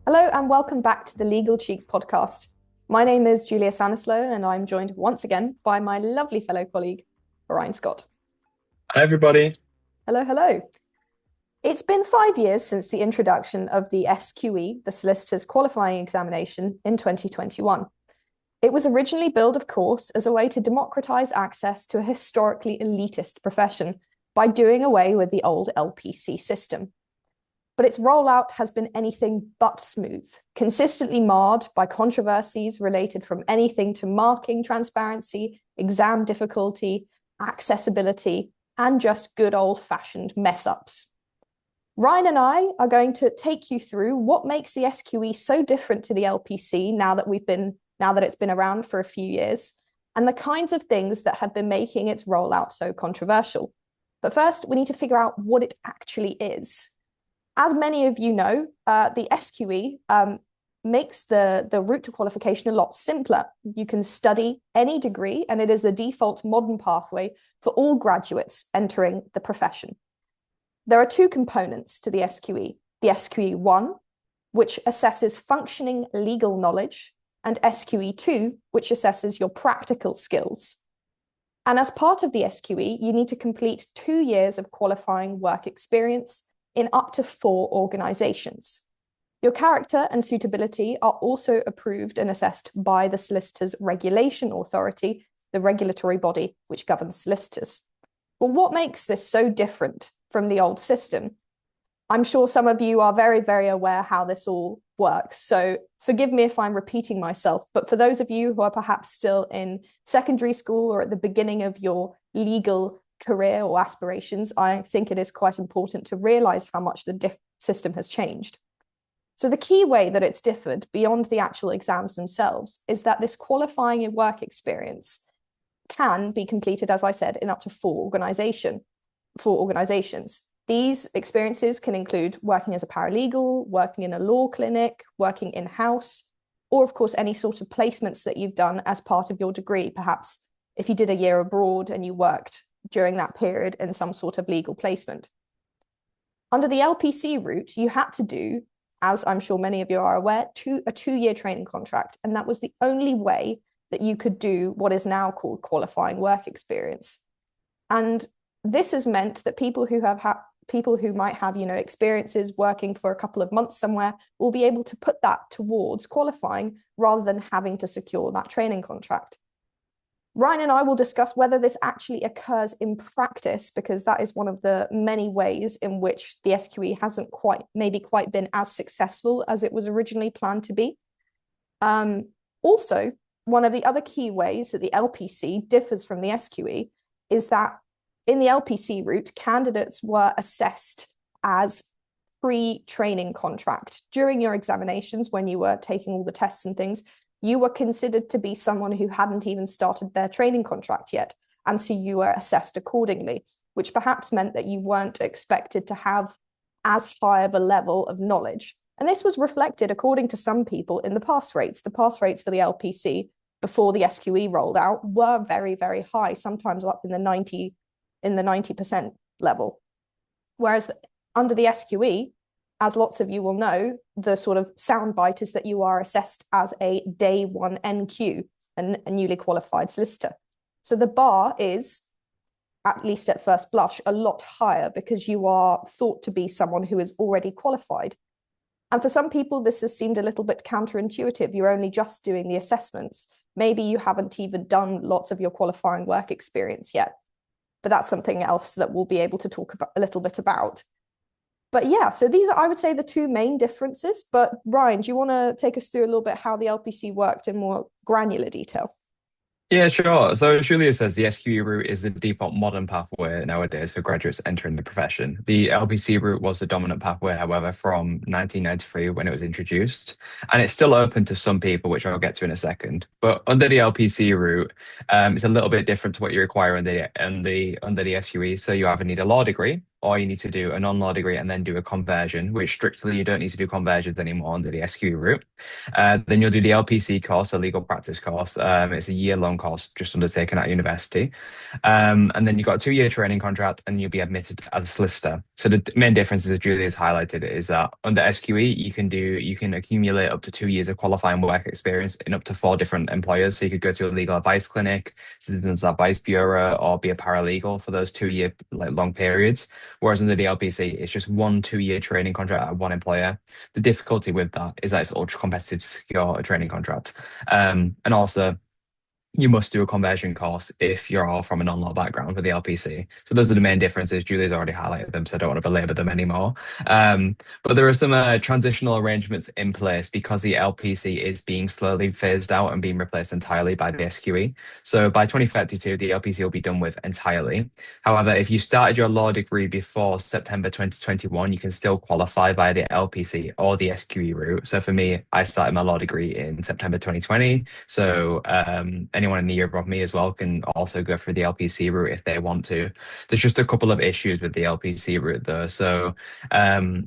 Hello and welcome back to the Legal Cheek podcast. My name is Julia Szaniszlo and I'm joined once again by my lovely fellow colleague, Ryan Scott. Hi, everybody. Hello, hello. It's been 5 years since the introduction of the SQE, the Solicitor's Qualifying Examination, in 2021. It was originally billed, of course, as a way to democratise access to a historically elitist profession by doing away with the old LPC system. But its rollout has been anything but smooth, consistently marred by controversies related from anything to marking transparency, exam difficulty, accessibility, and just good old-fashioned mess-ups. Ryan and I are going to take you through what makes the SQE so different to the LPC now that it's been around for a few years, and the kinds of things that have been making its rollout so controversial. But first, we need to figure out what it actually is. As many of you know, the SQE makes the route to qualification a lot simpler. You can study any degree, and it is the default modern pathway for all graduates entering the profession. There are two components to the SQE. The SQE1, which assesses functioning legal knowledge, and SQE2, which assesses your practical skills. And as part of the SQE, you need to complete 2 years of qualifying work experience in up to 4 organisations. Your character and suitability are also approved and assessed by the Solicitor's Regulation Authority, the regulatory body which governs solicitors. But what makes this so different from the old system? I'm sure some of you are very, very aware how this all works, so forgive me if I'm repeating myself, but for those of you who are perhaps still in secondary school or at the beginning of your legal career or aspirations, I think it is quite important to realise how much the system has changed. So the key way that it's differed beyond the actual exams themselves is that this qualifying work experience can be completed, as I said, in up to 4 organisations. These experiences can include working as a paralegal, working in a law clinic, working in-house, or of course any sort of placements that you've done as part of your degree. Perhaps if you did a year abroad and you worked during that period in some sort of legal placement. Under the LPC route, you had to do, as I'm sure many of you are aware, a 2-year training contract, and that was the only way that you could do what is now called qualifying work experience. And this has meant that people who might have, experiences working for a couple of months somewhere will be able to put that towards qualifying rather than having to secure that training contract. Ryan and I will discuss whether this actually occurs in practice, because that is one of the many ways in which the SQE hasn't quite been as successful as it was originally planned to be. Also, one of the other key ways that the LPC differs from the SQE is that in the LPC route, candidates were assessed as pre-training contract. During your examinations, when you were taking all the tests and things, you were considered to be someone who hadn't even started their training contract yet, and so you were assessed accordingly, which perhaps meant that you weren't expected to have as high of a level of knowledge. And this was reflected, according to some people, in the pass rates. The pass rates for the LPC before the SQE rolled out were very, very high, sometimes up in the 90% level. Whereas under the SQE, as lots of you will know, the sort of soundbite is that you are assessed as a day 1 NQ, a newly qualified solicitor. So the bar is, at least at first blush, a lot higher because you are thought to be someone who is already qualified. And for some people, this has seemed a little bit counterintuitive. You're only just doing the assessments. Maybe you haven't even done lots of your qualifying work experience yet. But that's something else that we'll be able to talk about a little bit about. But yeah, so these are, I would say, the 2 main differences. But Ryan, do you want to take us through a little bit how the LPC worked in more granular detail? Yeah, sure. So as Julia says, the SQE route is the default modern pathway nowadays for graduates entering the profession. The LPC route was the dominant pathway, however, from 1993 when it was introduced. And it's still open to some people, which I'll get to in a second. But under the LPC route, it's a little bit different to what you require under the SQE. So you either need a law degree, or you need to do a non-law degree and then do a conversion, which strictly you don't need to do conversions anymore under the SQE route. Then you'll do the LPC course, a legal practice course. It's a year-long course just undertaken at university. And then you've got a 2-year training contract and you'll be admitted as a solicitor. So the main differences, as Julia's highlighted, is that under SQE, you can accumulate up to 2 years of qualifying work experience in up to 4 different employers. So you could go to a legal advice clinic, Citizens Advice Bureau, or be a paralegal for those 2-year long periods. Whereas under the LPC, it's just 1 2-year training contract at one employer. The difficulty with that is that it's ultra competitive to secure a training contract. And also, you must do a conversion course if you're all from a non-law background for the LPC. So those are the main differences. Julie's already highlighted them, so I don't want to belabor them anymore. But there are some transitional arrangements in place because the LPC is being slowly phased out and being replaced entirely by the SQE. So by 2032, the LPC will be done with entirely. However, if you started your law degree before September 2021, you can still qualify via the LPC or the SQE route. So for me, I started my law degree in September 2020. So anyone in the year above me as well can also go through the LPC route if they want to. There's just a couple of issues with the LPC route though. So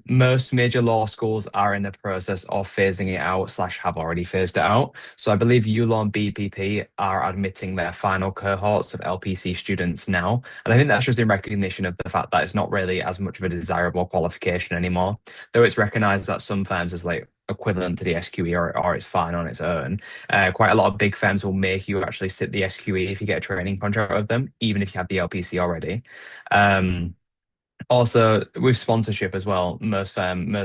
most major law schools are in the process of phasing it out / have already phased it out. So I believe ULaw and BPP are admitting their final cohorts of LPC students now. And I think that's just in recognition of the fact that it's not really as much of a desirable qualification anymore, though it's recognized that some firms is like equivalent to the SQE or it's fine on its own. Quite a lot of big firms will make you actually sit the SQE if you get a training contract with them, even if you have the LPC already. Also, with sponsorship as well, most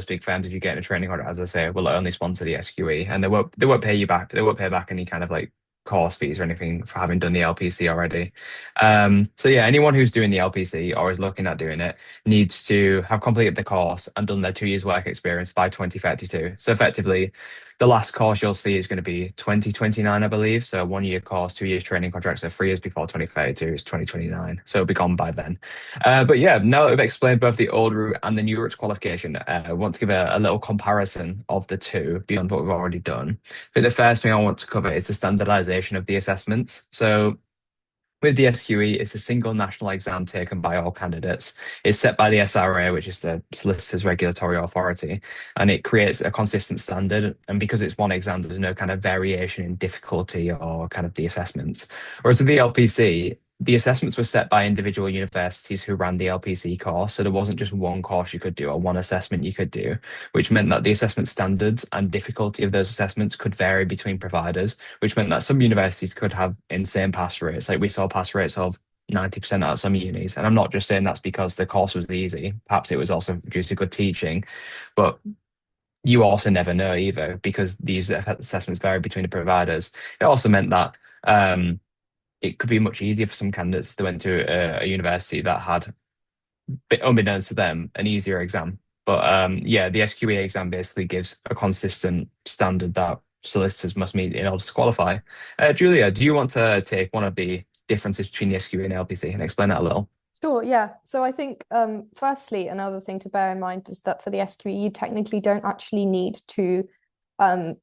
big firms, if you get a training contract, as I say, will only sponsor the SQE, and they won't pay you back. They won't pay back any kind of like course fees or anything for having done the LPC already. So yeah, anyone who's doing the LPC or is looking at doing it needs to have completed the course and done their 2 years work experience by 2032. So effectively, the last course you'll see is going to be 2029, I believe. So 1 year course, 2 years training contract. So 3 years before 2032 is 2029. So it'll be gone by then. But yeah, now that we've explained both the old route and the new route's qualification, I want to give a little comparison of the two beyond what we've already done. I think the first thing I want to cover is the standardization of the assessments. So with the SQE, it's a single national exam taken by all candidates. It's set by the SRA, which is the Solicitors Regulatory Authority, and it creates a consistent standard. And because it's one exam, there's no kind of variation in difficulty or kind of the assessments. Whereas with the LPC, the assessments were set by individual universities who ran the LPC course. So there wasn't just one course you could do or one assessment you could do, which meant that the assessment standards and difficulty of those assessments could vary between providers, which meant that some universities could have insane pass rates. Like we saw pass rates of 90% at some unis. And I'm not just saying that's because the course was easy. Perhaps it was also due to good teaching, but you also never know either because these assessments vary between the providers. It also meant that it could be much easier for some candidates if they went to a university that had, unbeknownst to them, an easier exam. But yeah, the SQE exam basically gives a consistent standard that solicitors must meet in order to qualify. Julia, do you want to take one of the differences between the SQE and LPC and explain that a little? Sure, yeah. So I think firstly, another thing to bear in mind is that for the SQE, you technically don't actually need to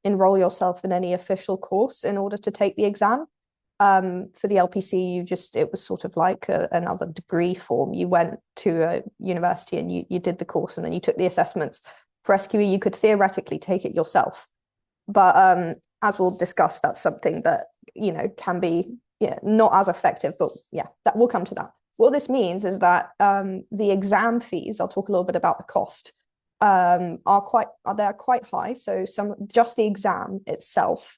enroll yourself in any official course in order to take the exam. For the LPC, it was sort of like another degree form. You went to a university and you did the course and then you took the assessments. For SQE, you could theoretically take it yourself. But as we'll discuss, that's something that, can be not as effective, but yeah, that we'll come to that. What this means is that the exam fees, I'll talk a little bit about the cost, they're quite high. So just the exam itself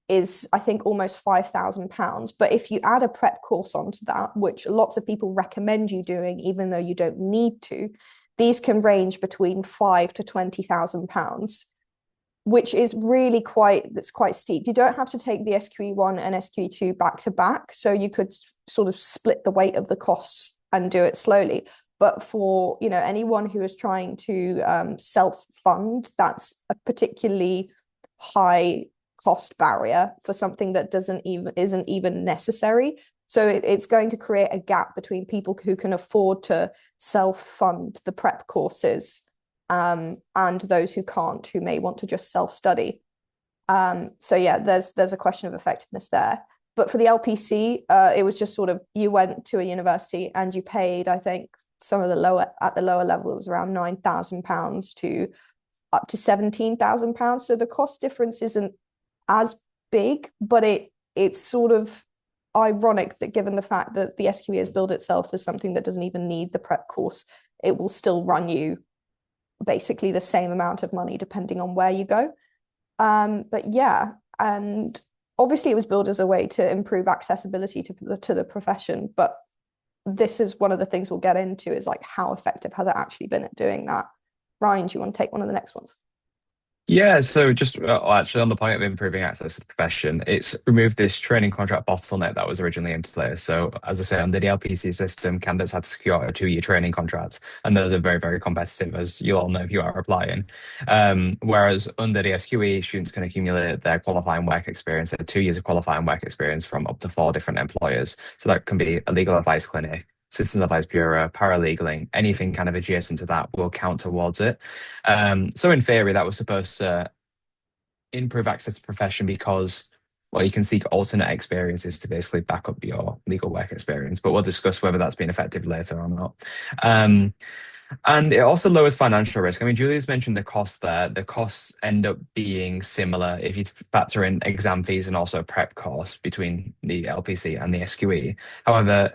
is, I think, almost £5,000. But if you add a prep course onto that, which lots of people recommend you doing, even though you don't need to, these can range between £5,000 to £20,000, which is really quite steep. You don't have to take the SQE1 and SQE2 back to back. So you could sort of split the weight of the costs and do it slowly. But for anyone who is trying to self-fund, that's a particularly high cost barrier for something that isn't even necessary. So it's going to create a gap between people who can afford to self-fund the prep courses and those who can't, who may want to just self-study. So yeah, there's a question of effectiveness there. But for the LPC, it was just sort of, you went to a university and you paid, I think, some of the lower level, it was around £9,000 to up to £17,000. So the cost difference isn't as big, but it's sort of ironic that given the fact that the SQE has billed itself as something that doesn't even need the prep course, it will still run you basically the same amount of money depending on where you go. But yeah, and obviously it was built as a way to improve accessibility to the profession, but this is one of the things we'll get into is like how effective has it actually been at doing that. Ryan, do you want to take one of the next ones? Yeah, so just actually on the point of improving access to the profession, it's removed this training contract bottleneck that was originally in place. So, as I say, under the LPC system, candidates had to secure a 2-year training contract, and those are very, very competitive, as you all know if you are applying. Whereas under the SQE, students can accumulate their qualifying work experience, their 2 years of qualifying work experience from up to 4 different employers. So that can be a legal advice clinic, Citizens Advice Bureau, paralegaling, anything kind of adjacent to that will count towards it. So in theory, that was supposed to improve access to profession because, well, you can seek alternate experiences to basically back up your legal work experience. But we'll discuss whether that's been effective later or not. And it also lowers financial risk. I mean, Julia's mentioned the cost there. The costs end up being similar if you factor in exam fees and also prep costs between the LPC and the SQE. However,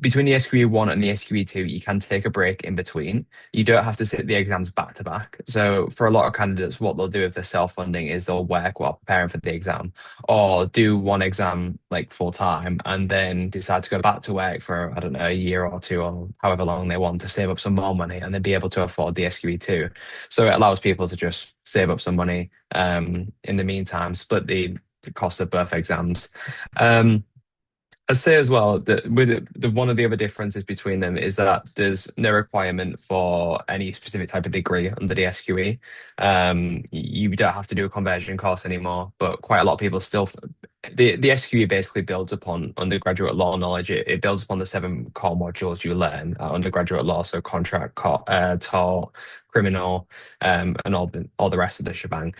between the SQE1 and the SQE2, you can take a break in between. You don't have to sit the exams back to back. So for a lot of candidates, what they'll do if they're self-funding is they'll work while preparing for the exam or do one exam like full time and then decide to go back to work for, I don't know, a year or two or however long they want to save up some more money and then be able to afford the SQE2. So it allows people to just save up some money in the meantime, split the cost of both exams. I'd say as well that with the one of the other differences between them is that there's no requirement for any specific type of degree under the SQE. You don't have to do a conversion course anymore, but quite a lot of people still. The SQE basically builds upon undergraduate law knowledge. It builds upon the 7 core modules you learn at undergraduate law, so contract, tort, criminal, and all the rest of the shebang.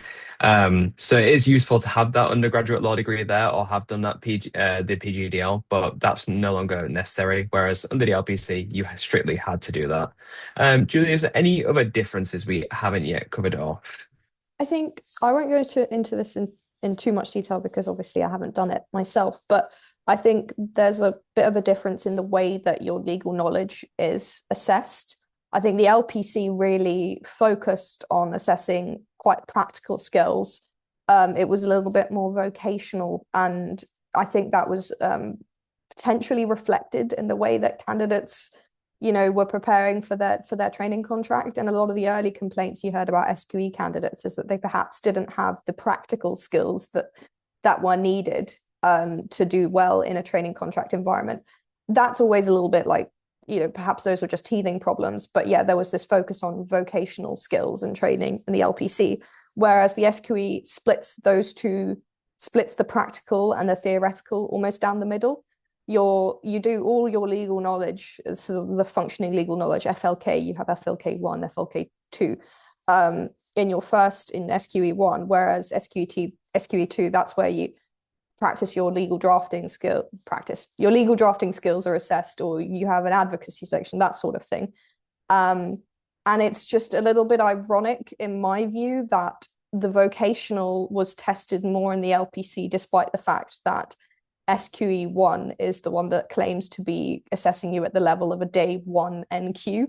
So it is useful to have that undergraduate law degree there or have done that the PGDL, but that's no longer necessary. Whereas under the LPC, you strictly had to do that. Julie, is there any other differences we haven't yet covered off? I think I won't go into this in too much detail because obviously I haven't done it myself, but I think there's a bit of a difference in the way that your legal knowledge is assessed. I think the LPC really focused on assessing quite practical skills. It was a little bit more vocational, and I think that was potentially reflected in the way that candidates, were preparing for their training contract. And a lot of the early complaints you heard about SQE candidates is that they perhaps didn't have the practical skills that were needed to do well in a training contract environment. That's always a little bit like, perhaps those were just teething problems. But yeah, there was this focus on vocational skills and training in the LPC, whereas the SQE splits the practical and the theoretical almost down the middle. You do all your legal knowledge, so the functioning legal knowledge, FLK, you have FLK1, FLK2, in SQE1, whereas SQE2, that's where you practice your legal drafting skills are assessed, or you have an advocacy section, that sort of thing. And it's just a little bit ironic in my view that the vocational was tested more in the LPC, despite the fact that SQE1 is the one that claims to be assessing you at the level of a day 1 NQ.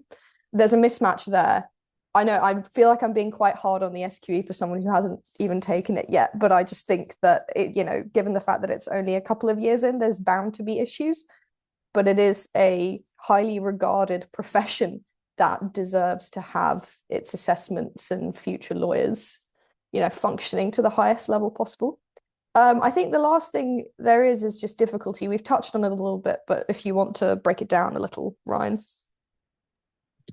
There's a mismatch there. I know I feel like I'm being quite hard on the SQE for someone who hasn't even taken it yet, but I just think that given the fact that it's only a couple of years in, there's bound to be issues. But it is a highly regarded profession that deserves to have its assessments and future lawyers, functioning to the highest level possible. I think the last thing there is just difficulty. We've touched on it a little bit, but if you want to break it down a little, Ryan.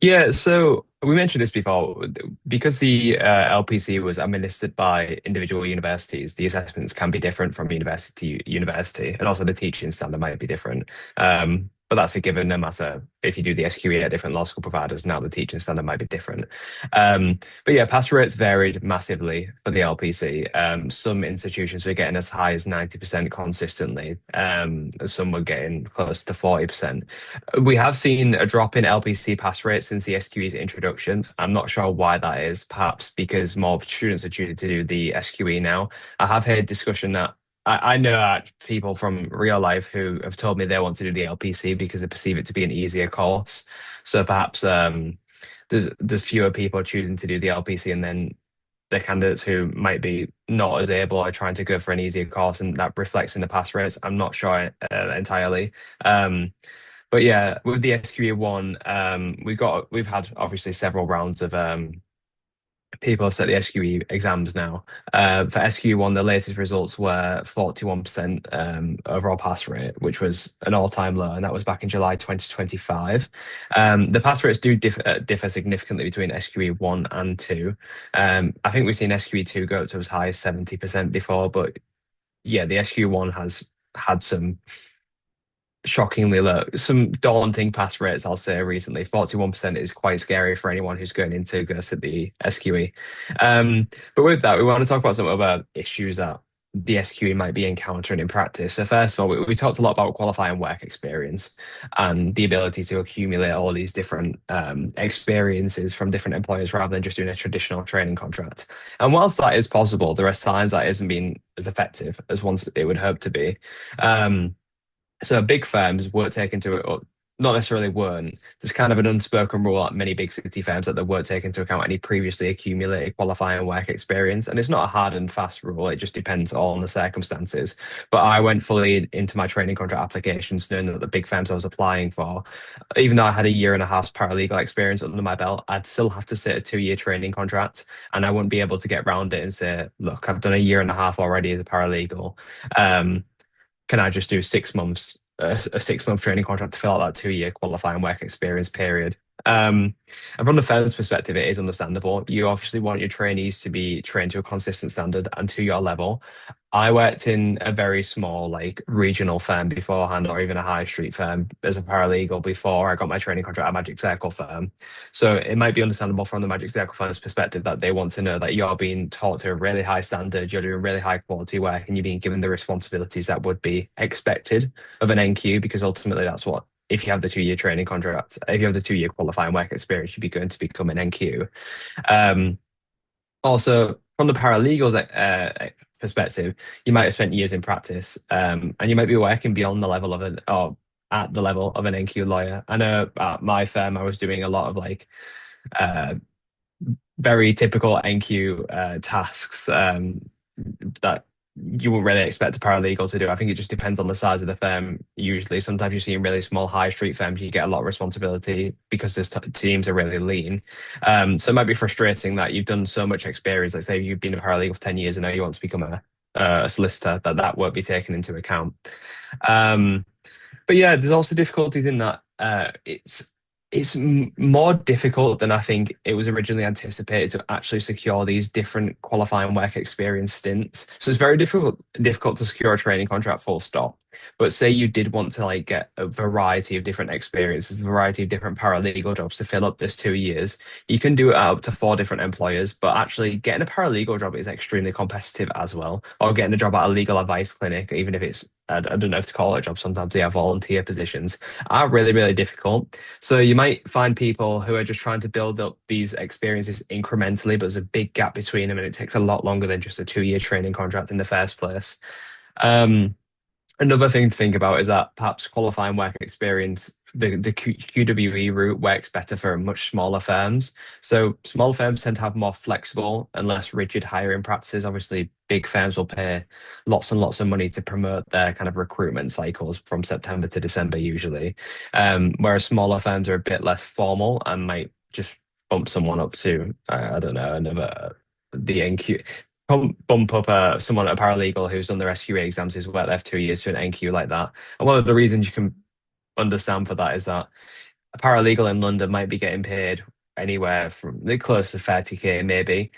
Yeah, so we mentioned this before. Because the LPC was administered by individual universities, the assessments can be different from university to university, and also the teaching standard might be different. but that's a given no matter if you do the SQE at different law school providers. Now the teaching standard might be different. But yeah, pass rates varied massively for the LPC. Some institutions were getting as high as 90% consistently. Some were getting close to 40%. We have seen a drop in LPC pass rates since the SQE's introduction. I'm not sure why that is, perhaps because more students are choosing to do the SQE now. I have heard discussion that I know people from real life who have told me they want to do the LPC because they perceive it to be an easier course. So perhaps there's fewer people choosing to do the LPC, and then the candidates who might be not as able are trying to go for an easier course, and that reflects in the pass rates. I'm not sure entirely. But yeah, with the SQE1, we've had obviously several rounds of people have set the SQE exams now. For SQE1, the latest results were 41% overall pass rate, which was an all-time low, and that was back in July 2025. The pass rates do differ significantly between SQE1 and 2. I think we've seen SQE2 go up to as high as 70% before, but yeah, the SQE1 has had some shockingly low, some daunting pass rates, I'll say recently. 41% is quite scary for anyone who's going into go to the SQE. But with that, we want to talk about some other issues that the SQE might be encountering in practice. So first of all, we talked a lot about qualifying work experience and the ability to accumulate all these different experiences from different employers rather than just doing a traditional training contract. And whilst that is possible, there are signs that isn't being as effective as once it would hope to be. So big firms won't take into it, or not necessarily weren't. There's kind of an unspoken rule at many big city firms that they won't take into account any previously accumulated qualifying work experience. And it's not a hard and fast rule. It just depends on the circumstances. But I went fully into my training contract applications knowing that the big firms I was applying for, even though I had a year and a half's paralegal experience under my belt, I'd still have to sit a 2-year training contract. And I wouldn't be able to get around it and say, look, I've done a year and a half already as a paralegal. Can I just do 6 months, a 6 month training contract to fill out that 2-year qualifying work experience period? And from the firm's perspective, it is understandable. You obviously want your trainees to be trained to a consistent standard and to your level. I worked in a very small, like regional firm beforehand, or even a high street firm as a paralegal before I got my training contract at a Magic Circle firm. So it might be understandable from the Magic Circle firm's perspective that they want to know that you're being taught to a really high standard, you're doing really high quality work, and you're being given the responsibilities that would be expected of an NQ, because ultimately that's what, if you have the 2-year training contract, if you have the 2-year qualifying work experience, you'd be going to become an NQ. Um, Also, from the paralegals perspective, you might have spent years in practice, and you might be working beyond the level of an, or at the level of an NQ lawyer. I know at my firm, I was doing a lot of like uh, very typical NQ tasks that you wouldn't really expect a paralegal to do. I think it just depends on the size of the firm. Usually, sometimes you see in really small high street firms, you get a lot of responsibility because the teams are really lean. So it might be frustrating that you've done so much experience. Like say you've been a paralegal for 10 years and now you want to become a solicitor, that won't be taken into account. Um, but yeah, there's also difficulties in that it's more difficult than I think it was originally anticipated to actually secure these different qualifying work experience stints. So it's very difficult to secure a training contract full stop. But say you did want to like get a variety of different experiences, a variety of different paralegal jobs to fill up this 2 years, you can do it at up to 4 different employers. But actually getting a paralegal job is extremely competitive as well. Or getting a job at a legal advice clinic, even if it's I don't know if to call it a job, sometimes they have volunteer positions, are really, really difficult. So you might find people who are just trying to build up these experiences incrementally, but there's a big gap between them, and it takes a lot longer than just a 2-year training contract in the first place. Um, Another thing to think about is that perhaps qualifying work experience, the QWE route works better for much smaller firms. So smaller firms tend to have more flexible and less rigid hiring practices. Obviously, big firms will pay lots and lots of money to promote their kind of recruitment cycles from September to December usually. Whereas smaller firms are a bit less formal and might just bump someone up to, I don't know, another the NQ, bump up someone, a paralegal who's done their SQA exams, who's worked there for 2 years to an NQ like that. And one of the reasons you can understand for that is that a paralegal in London might be getting paid anywhere from the close to 30K maybe.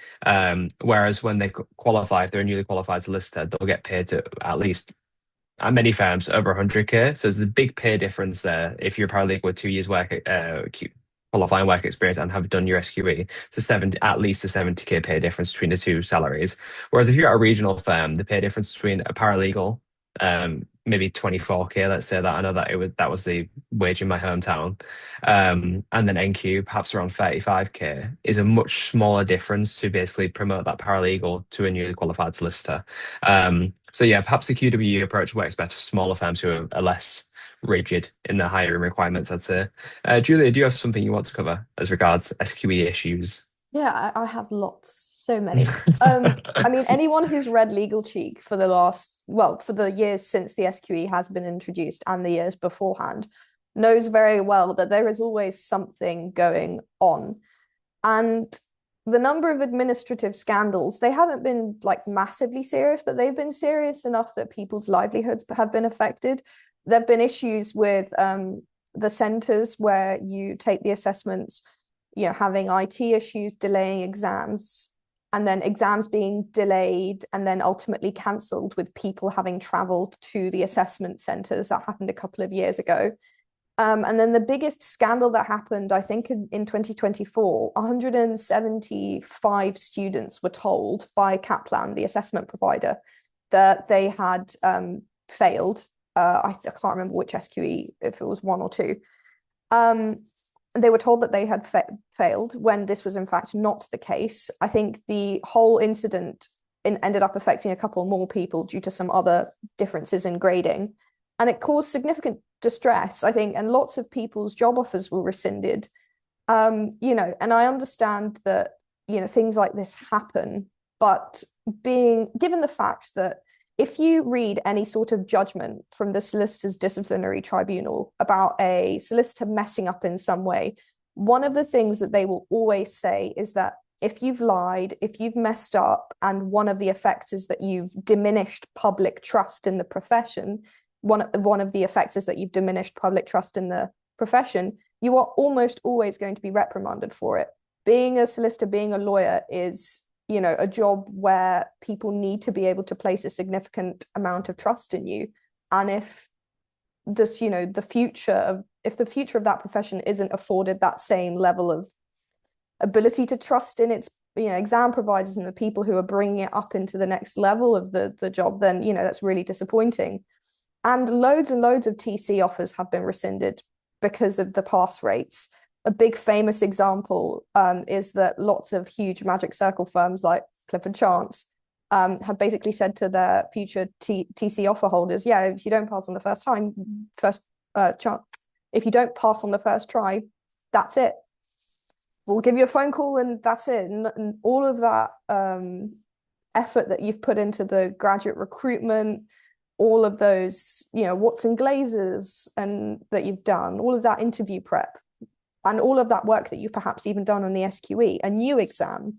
Whereas when they qualify, if they're a newly qualified solicitor, they'll get paid to at least At many firms, over 100K. So there's a big pay difference there. If you're a paralegal with 2 years work, qualifying work experience and have done your SQE, it's a 70, at least a 70K pay difference between the two salaries. Whereas if you're at a regional firm, the pay difference between a paralegal, maybe 24K, let's say that. I know that that was the wage in my hometown. And then NQ, perhaps around 35K, is a much smaller difference to basically promote that paralegal to a newly qualified solicitor. So yeah, perhaps the QWE approach works better for smaller firms who are less rigid in their hiring requirements, I'd say. Julia, do you have something you want to cover as regards SQE issues? Yeah, I have lots, so many. I mean, anyone who's read Legal Cheek for the for the years since the SQE has been introduced and the years beforehand, knows very well that there is always something going on. And the number of administrative scandals, they haven't been like massively serious, but they've been serious enough that people's livelihoods have been affected. There have been issues with the centres where you take the assessments, having IT issues, delaying exams, and then exams being delayed and then ultimately cancelled with people having travelled to the assessment centres. That happened a couple of years ago. And then the biggest scandal that happened, I think, in 2024, 175 students were told by Kaplan, the assessment provider, that they had failed. I can't remember which SQE, if it was one or two. They were told that they had failed when this was in fact not the case. I think the whole incident ended up affecting a couple more people due to some other differences in grading. And it caused significant distress, I think, and lots of people's job offers were rescinded. And I understand that, things like this happen, but given the fact that if you read any sort of judgment from the solicitor's disciplinary tribunal about a solicitor messing up in some way, one of the things that they will always say is that if you've lied, if you've messed up, and one of the effects is that you've diminished public trust in the profession, one of the effects is that you've diminished public trust in the profession, you are almost always going to be reprimanded for it. Being a solicitor, being a lawyer is, a job where people need to be able to place a significant amount of trust in you. And if this, if the future of that profession isn't afforded that same level of ability to trust in its, exam providers and the people who are bringing it up into the next level of the job, then, that's really disappointing. And loads of TC offers have been rescinded because of the pass rates. A big famous example is that lots of huge Magic Circle firms like Clifford Chance have basically said to their future TC offer holders, yeah, if you don't pass on the if you don't pass on the first try, that's it. We'll give you a phone call and that's it. And all of that effort that you've put into the graduate recruitment, all of those, Watson Glazers and that you've done, all of that interview prep, and all of that work that you've perhaps even done on the SQE, a new exam,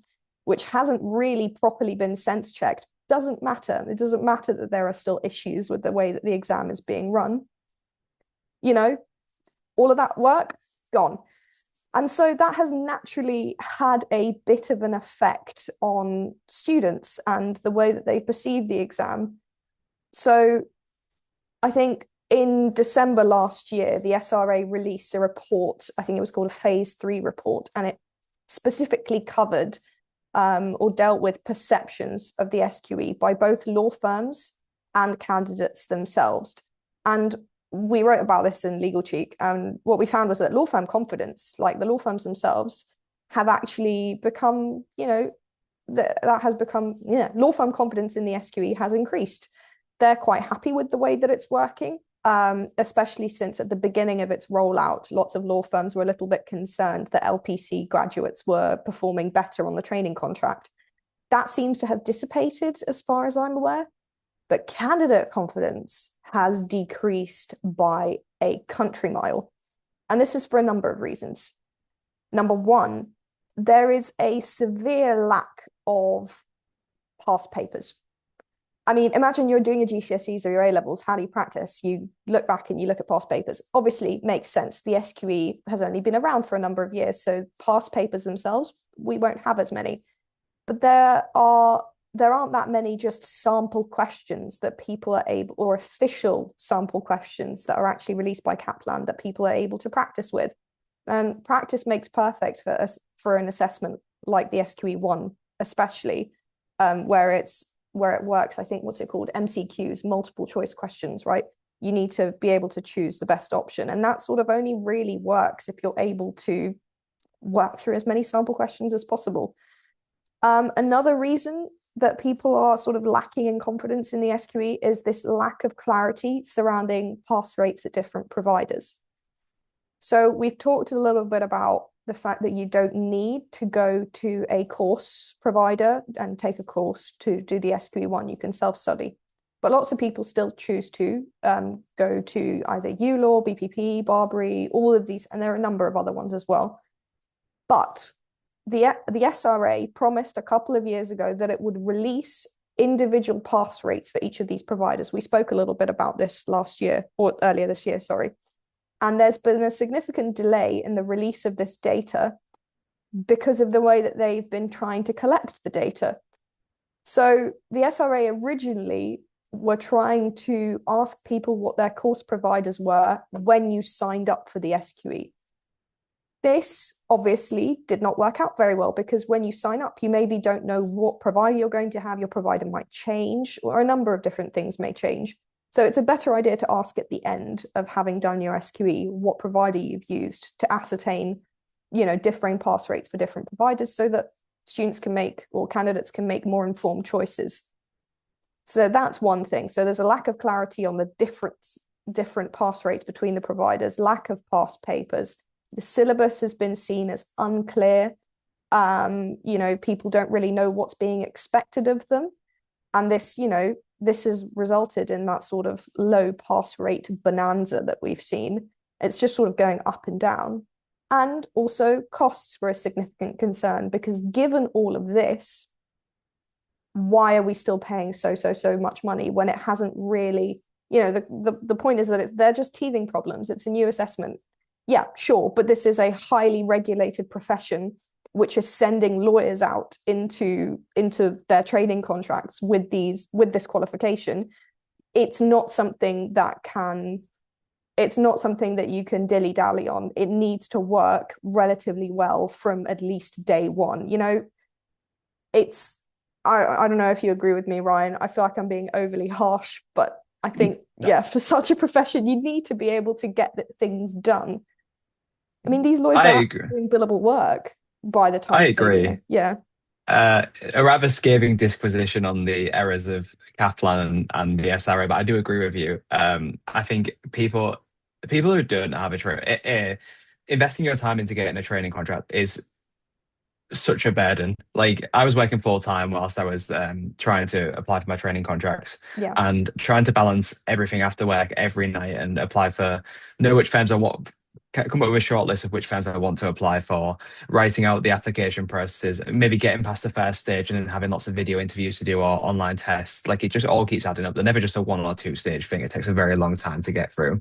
which hasn't really properly been sense checked, doesn't matter. It doesn't matter that there are still issues with the way that the exam is being run. All of that work, gone. And so that has naturally had a bit of an effect on students and the way that they perceive the exam. So I think in December last year, the SRA released a report, I think it was called a phase 3 report, and it specifically covered or dealt with perceptions of the SQE by both law firms and candidates themselves. And we wrote about this in Legal Cheek, and what we found was that law firm confidence, like the law firms themselves, have actually become, that has become, law firm confidence in the SQE has increased. They're quite happy with the way that it's working. Especially since at the beginning of its rollout, lots of law firms were a little bit concerned that LPC graduates were performing better on the training contract. That seems to have dissipated as far as I'm aware, but candidate confidence has decreased by a country mile. And this is for a number of reasons. Number one, there is a severe lack of past papers. I mean, imagine you're doing your GCSEs or your A-levels. How do you practice? You look back and you look at past papers. Obviously, makes sense. The SQE has only been around for a number of years, so past papers themselves, we won't have as many. But there are there aren't that many just sample questions that people are able, or official sample questions that are actually released by Kaplan that people are able to practice with. And practice makes perfect for us for an assessment like the SQE1, especially where it works. I think what's it called? MCQs, multiple choice questions, right? You need to be able to choose the best option, and that sort of only really works if you're able to work through as many sample questions as possible. Another reason that people are sort of lacking in confidence in the SQE is this lack of clarity surrounding pass rates at different providers. So we've talked a little bit about the fact that you don't need to go to a course provider and take a course to do the SQE1. You can self-study. But lots of people still choose to go to either ULaw, BPP, Barbary, all of these, and there are a number of other ones as well. But the SRA promised a couple of years ago that it would release individual pass rates for each of these providers. We spoke a little bit about this last year, or earlier this year, sorry. And there's been a significant delay in the release of this data because of the way that they've been trying to collect the data. So the SRA originally were trying to ask people what their course providers were when you signed up for the SQE. This obviously did not work out very well because when you sign up, you maybe don't know what provider you're going to have. Your provider might change, or a number of different things may change. So it's a better idea to ask at the end of having done your SQE what provider you've used to ascertain, differing pass rates for different providers so that students can make, or candidates can make, more informed choices. So that's one thing. So there's a lack of clarity on the different pass rates between the providers, lack of past papers. The syllabus has been seen as unclear. People don't really know what's being expected of them. And this has resulted in that sort of low pass rate bonanza that we've seen. It's just sort of going up and down. And also costs were a significant concern because given all of this, why are we still paying so much money when it hasn't really, the point is that they're just teething problems. It's a new assessment. Yeah, sure. But this is a highly regulated profession, which is sending lawyers out into their training contracts with this qualification. It's not something that you can dilly-dally on. It needs to work relatively well from at least day one. I don't know if you agree with me, Ryan. I feel like I'm being overly harsh, but I think, for such a profession, you need to be able to get things done. I mean, these lawyers are doing billable work by the time. I agree. Yeah. A rather scathing disquisition on the errors of Kaplan and the SRA, but I do agree with you. I think people who don't have investing your time into getting a training contract is such a burden. Like I was working full time whilst I was trying to apply for my training contracts, and trying to balance everything after work every night and know which firms I want, come up with a short list of which firms I want to apply for, writing out the application processes, maybe getting past the first stage and then having lots of video interviews to do or online tests. Like it just all keeps adding up. They're never just a 1 or 2 stage thing. It takes a very long time to get through.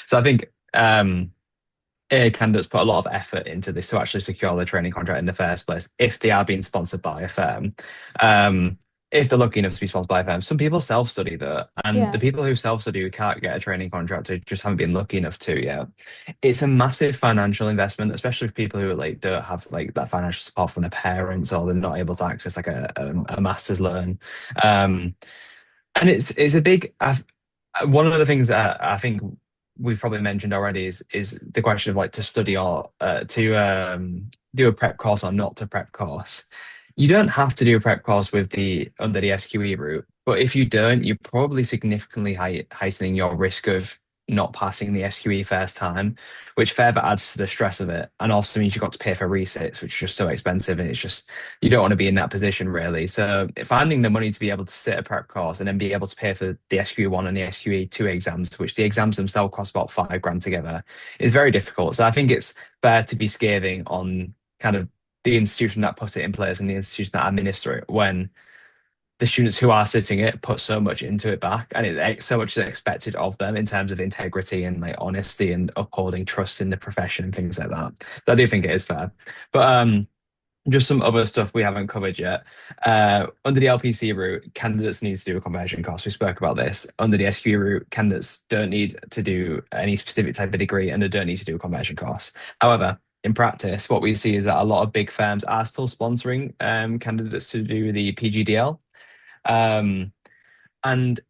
So I think candidates put a lot of effort into this to actually secure the training contract in the first place if they are being sponsored by a firm. If they're lucky enough to be sponsored by a firm, some people self-study that, and the people who self-study who can't get a training contract who just haven't been lucky enough to yet. It's a massive financial investment, especially for people who don't have that financial support from their parents, or they're not able to access a master's loan. And it's a big. One of the things that I think we've probably mentioned already is the question of to study or to do a prep course or not to prep course. You don't have to do a prep course under the SQE route, but if you don't, you're probably significantly heightening your risk of not passing the SQE first time, which further adds to the stress of it, and also means you've got to pay for resits, which is just so expensive, and it's just you don't want to be in that position really. So finding the money to be able to sit a prep course and then be able to pay for the SQE1 and the SQE2 exams, which the exams themselves cost about £5,000 together, is very difficult. So I think it's fair to be scathing on kind of the institution that put it in place and the institution that administer it, when the students who are sitting it put so much into it back, and so much is expected of them in terms of integrity and honesty and upholding trust in the profession and things like that. So I do think it is fair. But just some other stuff we haven't covered yet. Under the LPC route, candidates need to do a conversion course. We spoke about this. Under the SQE route, candidates don't need to do any specific type of degree and they don't need to do a conversion course. However, in practice, what we see is that a lot of big firms are still sponsoring candidates to do the PGDL. Um, and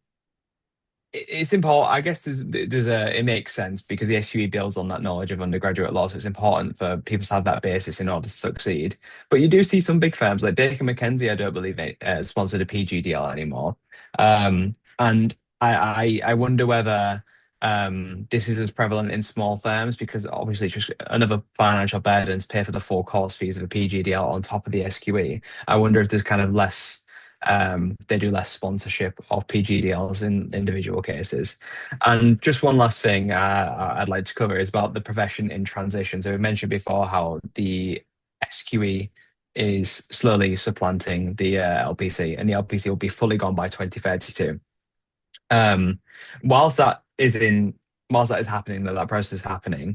it's important. I guess it makes sense because the SUE builds on that knowledge of undergraduate law, so it's important for people to have that basis in order to succeed. But you do see some big firms like Baker McKenzie, I don't believe it sponsored a PGDL anymore. And I wonder whether this is as prevalent in small firms because obviously it's just another financial burden to pay for the full course fees of a PGDL on top of the SQE. I wonder if there's kind of less they do less sponsorship of PGDLs in individual cases. And just one last thing I'd like to cover is about the profession in transition. So we mentioned before how the SQE is slowly supplanting the LPC, and the LPC will be fully gone by 2032. Um, whilst that is in whilst that is happening, that process is happening,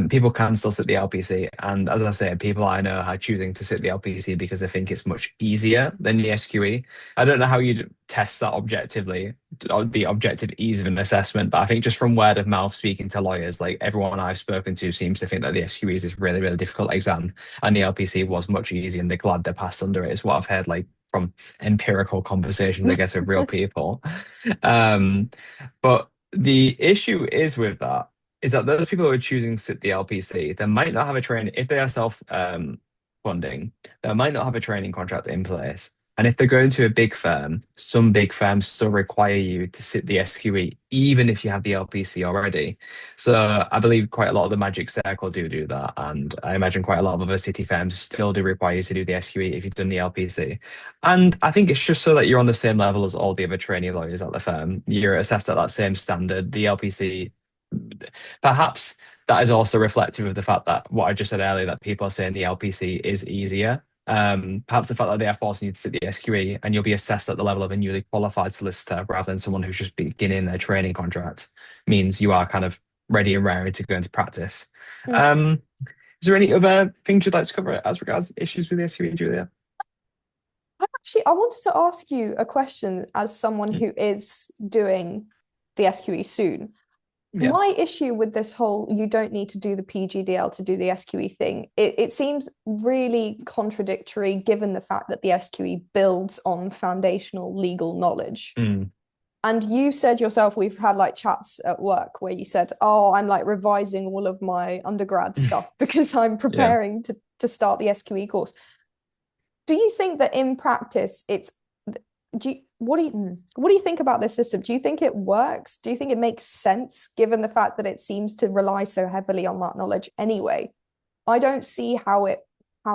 people can still sit the LPC. And as I say, people I know are choosing to sit the LPC because they think it's much easier than the SQE. I don't know how you'd test that objectively, or the objective ease of an assessment, but I think just from word of mouth speaking to lawyers, like everyone I've spoken to seems to think that the SQE is this really, really difficult exam and the LPC was much easier and they're glad they passed under it, is what I've heard like from empirical conversations, I guess, with real people. Um, but the issue is with that is that those people who are choosing to sit the LPC, they might not have a training if they are self funding, they might not have a training contract in place. And if they're going to a big firm, some big firms still require you to sit the SQE, even if you have the LPC already. So I believe quite a lot of the Magic Circle do that. And I imagine quite a lot of other city firms still do require you to do the SQE if you've done the LPC. And I think it's just so that you're on the same level as all the other trainee lawyers at the firm. You're assessed at that same standard. The LPC, perhaps that is also reflective of the fact that what I just said earlier, that people are saying the LPC is easier. Perhaps the fact that they are forcing you to sit the SQE and you'll be assessed at the level of a newly qualified solicitor rather than someone who's just beginning their training contract means you are kind of ready and raring to go into practice. Mm. Is there any other things you'd like to cover as regards issues with the SQE, Julia? I wanted to ask you a question as someone who is doing the SQE soon. Yeah. My issue with this whole you don't need to do the PGDL to do the SQE thing, it seems really contradictory given the fact that the SQE builds on foundational legal knowledge. Mm. And you said yourself, we've had like chats at work where you said, oh, I'm like revising all of my undergrad stuff because I'm Yeah. preparing to start the SQE course. Do you think that in practice it's what do you think about this system? Do you think it works? Do you think it makes sense given the fact that it seems to rely so heavily on that knowledge anyway? I don't see how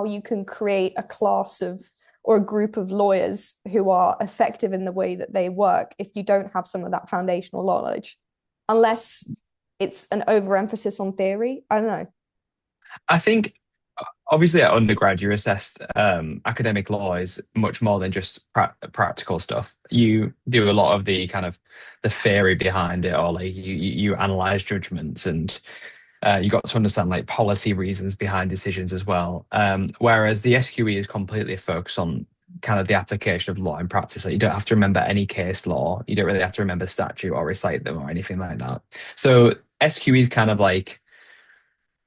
you can create a class of or a group of lawyers who are effective in the way that they work if you don't have some of that foundational knowledge, unless it's an overemphasis on theory. I don't know. I think obviously at undergrad you're assessed academic law is much more than just practical stuff. You do a lot of the kind of the theory behind it, or like you analyze judgments and you got to understand like policy reasons behind decisions as well. Whereas the SQE is completely focused on kind of the application of law in practice. Like you don't have to remember any case law. You don't really have to remember statute or recite them or anything like that. So SQE is kind of like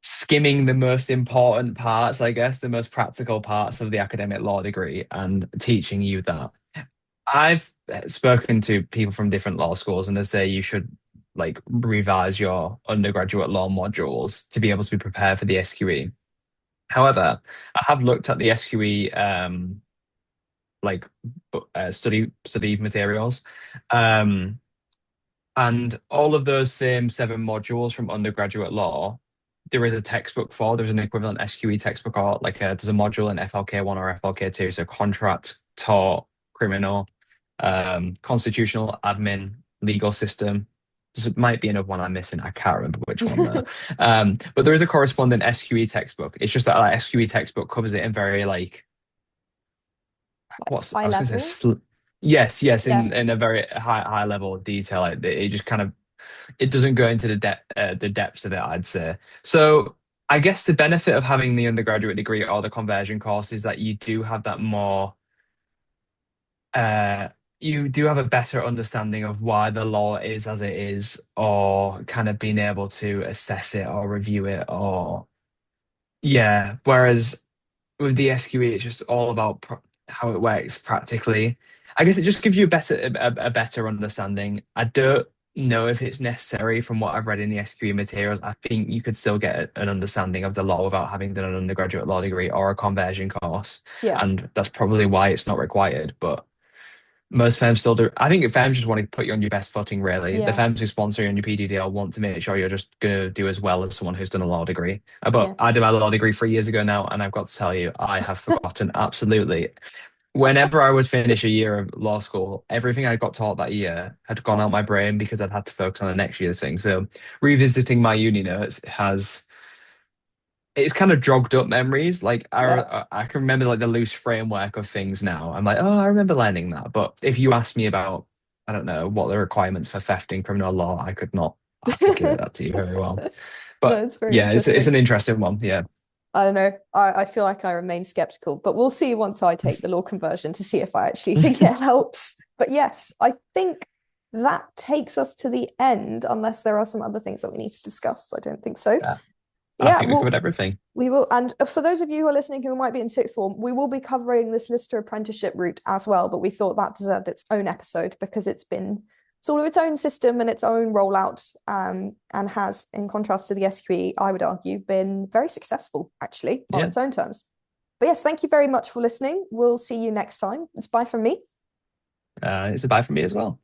skimming the most important parts, I guess, the most practical parts of the academic law degree and teaching you that. I've spoken to people from different law schools and they say you should like revise your undergraduate law modules to be able to be prepared for the SQE. However, I have looked at the SQE like study materials. Um, and all of those same seven modules from undergraduate law, there is a textbook for. There's an equivalent SQE textbook, or like there's a module in FLK1 or FLK2. So contract, tort, criminal, constitutional, admin, legal system. This might be another one I'm missing. I can't remember which one though. But there is a corresponding SQE textbook. It's just that like SQE textbook covers it in very like High I was going to say level. yes, Yeah. in a very high level of detail. Like it just kind of it doesn't go into the depths of it, I'd say. So I guess the benefit of having the undergraduate degree or the conversion course is that you do have that more uh you do have a better understanding of why the law is as it is, or kind of being able to assess it or review it, or yeah. Whereas with the SQE, it's just all about how it works practically. I guess it just gives you a better understanding. I don't know if it's necessary from what I've read in the SQE materials. I think you could still get an understanding of the law without having done an undergraduate law degree or a conversion course, Yeah, and that's probably why it's not required. But most firms still do. I think firms just want to put you on your best footing, really. The yeah, firms who sponsor you on your PDDL want to make sure you're just going to do as well as someone who's done a law degree. But yeah. I did my law degree 3 years ago now, and I've got to tell you, I have forgotten absolutely. Whenever I would finish a year of law school, everything I got taught that year had gone out Oh, my brain because I'd had to focus on the next year's thing. So revisiting my uni notes has it's kind of jogged up memories. Like yeah. I can remember like the loose framework of things now. I'm like, oh, I remember learning that. But if you ask me about, I don't know, what the requirements for theft in criminal law, I could not articulate that to you very well. No, But it's very yeah, it's interesting. an interesting one. Yeah. I don't know. I feel like I remain skeptical, but we'll see once I take the law conversion to see if I actually think it helps. But yes, I think that takes us to the end, unless there are some other things that we need to discuss. I don't think so. Yeah. I Yeah, think we well, covered everything. we will. And for those of you who are listening who might be in sixth form, we will be covering the solicitor apprenticeship route as well. But we thought that deserved its own episode because it's been sort of its own system and its own rollout, and has, in contrast to the SQE, I would argue, been very successful actually on Yeah. its own terms. But yes, thank you very much for listening. We'll see you next time. It's bye from me. It's a bye from me as well.